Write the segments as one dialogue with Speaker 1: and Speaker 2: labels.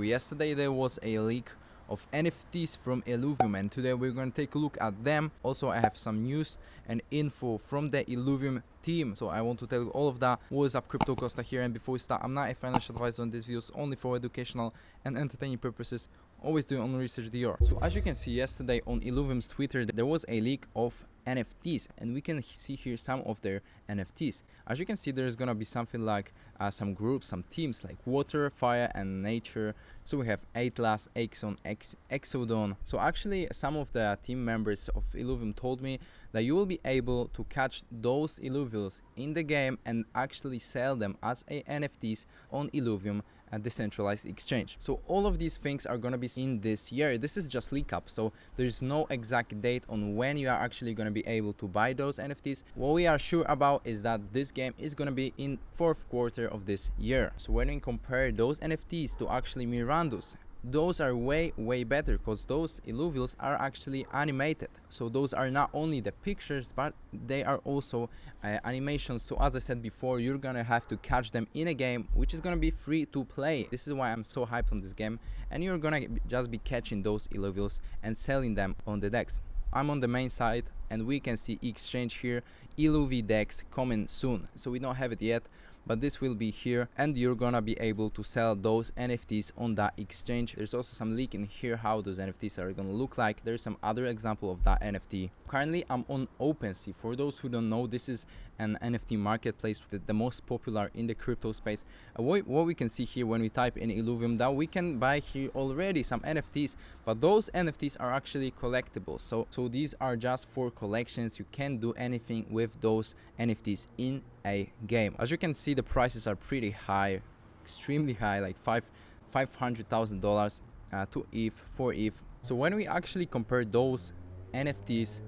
Speaker 1: Yesterday there was a leak of NFTs from Illuvium, and today we're going to take a look at them. Also, I have some news and info from the Illuvium team, so I want to tell you all of that. What is up, Crypto Costa here, and before we start, I'm not a financial advisor on this video, it's only for educational and entertaining purposes. Always do your own research, DR. So as you can see, yesterday on Illuvium's Twitter there was a leak of NFTs, and we can see here some of their NFTs. As you can see, there's gonna be something like some groups, some teams like water, fire and nature. So we have Atlas, Exxon, Exodon. So actually some of the team members of Illuvium told me that you will be able to catch those Illuvials in the game and actually sell them as NFTs on Illuvium, a decentralized exchange. So all of these things are gonna be in this year. This is just leak up, so there's no exact date on when you are actually gonna be able to buy those NFTs. What we are sure about is that this game is gonna be in 4th quarter of this year. So when we compare those NFTs to actually Mirandos, those are way better, because those Illuvials are actually animated. So those are not only the pictures, but they are also animations. So as I said before, you're gonna have to catch them in a game which is gonna be free to play. This is why I'm so hyped on this game, and you're gonna just be catching those Illuvials and selling them on the decks. I'm on the main side and we can see exchange here, Illuvi decks coming soon. So we don't have it yet, but this will be here, and you're gonna be able to sell those NFTs on that exchange. There's also some leak in here how those NFTs are gonna look like. There's some other example of that NFT. Currently I'm on OpenSea. For those who don't know, this is an NFT marketplace, the most popular in the crypto space. What we can see here when we type in Illuvium, that we can buy here already some NFTs, but those NFTs are actually collectibles. So these are just for collections. You can't do anything with those NFTs in a game. As you can see, the prices are pretty high, extremely high, like $500,000 to ETH, 4 ETH. So when we actually compare those NFTs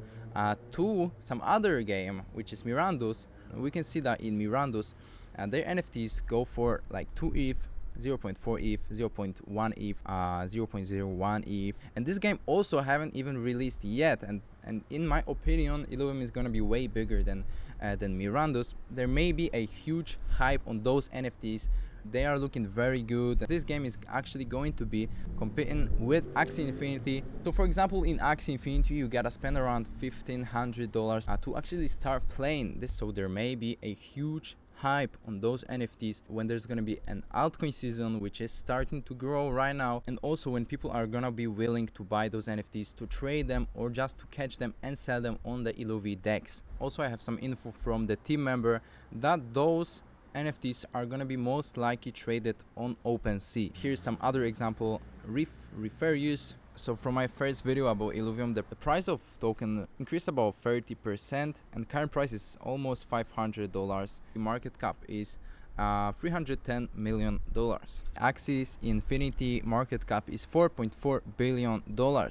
Speaker 1: to some other game, which is Mirandos, we can see that in Mirandos their NFTs go for like 2 ETH, 0.4 ETH, 0.1 ETH, 0.01 ETH, and this game also haven't even released yet. And in my opinion, Illuvium is gonna be way bigger than Mirandos. There may be a huge hype on those NFTs. They are looking very good. This game is actually going to be competing with Axie Infinity. So for example, in Axie Infinity you gotta spend around $1,500 to actually start playing this. So there may be a huge hype on those NFTs when there's gonna be an altcoin season, which is starting to grow right now, and also when people are gonna be willing to buy those NFTs to trade them or just to catch them and sell them on the Illuvi decks. Also, I have some info from the team member that those NFTs are gonna be most likely traded on OpenSea. Here's some other example, refer use. So from my first video about Illuvium, the price of token increased about 30%, and current price is almost $500. The market cap is $310 million. Axie Infinity market cap is $4.4 billion.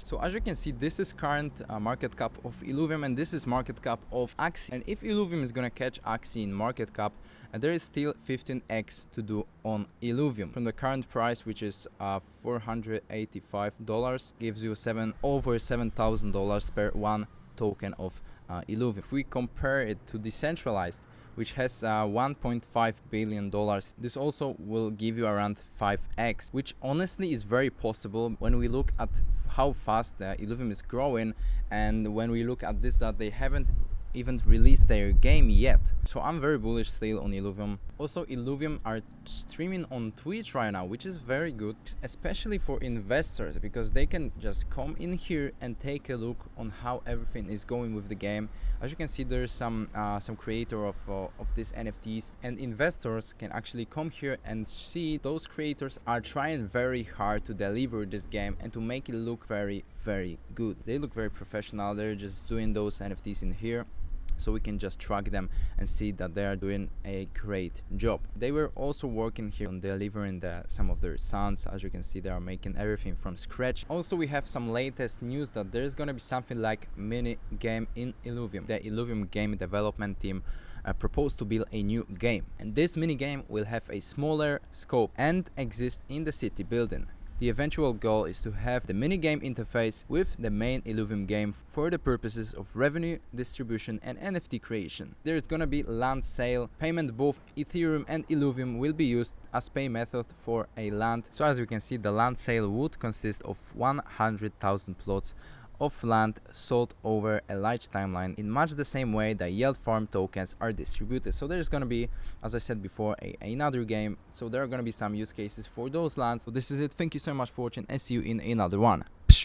Speaker 1: So as you can see, this is current market cap of Illuvium, and this is market cap of Axie. And if Illuvium is gonna catch Axie in market cap, there is still 15x to do on Illuvium. From the current price, which is $485, gives you over $7,000 per one token of Illuvium. If we compare it to decentralized, which has $1.5 billion, this also will give you around 5x, which honestly is very possible when we look at how fast the Illuvium is growing, and when we look at this, that they haven't even released their game yet. So I'm very bullish still on Illuvium. Also, Illuvium are streaming on Twitch right now, which is very good, especially for investors, because they can just come in here and take a look on how everything is going with the game. As you can see, there's some creator of these NFTs, and investors can actually come here and see those creators are trying very hard to deliver this game and to make it look very good. They look very professional. They're just doing those NFTs in here, so we can just track them and see that they are doing a great job. They were also working here on delivering some of their sounds. As you can see, they are making everything from scratch. Also, we have some latest news that there's gonna be something like mini game in Illuvium. The Illuvium game development team proposed to build a new game, and this mini game will have a smaller scope and exist in the city building. The eventual goal is to have the minigame interface with the main Illuvium game for the purposes of revenue distribution and NFT creation. There is gonna be land sale payment. Both Ethereum and Illuvium will be used as pay method for a land. So as you can see, the land sale would consist of 100,000 plots of land sold over a large timeline in much the same way that yield farm tokens are distributed. So there's gonna be, as I said before, another game. So there are gonna be some use cases for those lands. So this is it. Thank you so much for watching and see you in another one.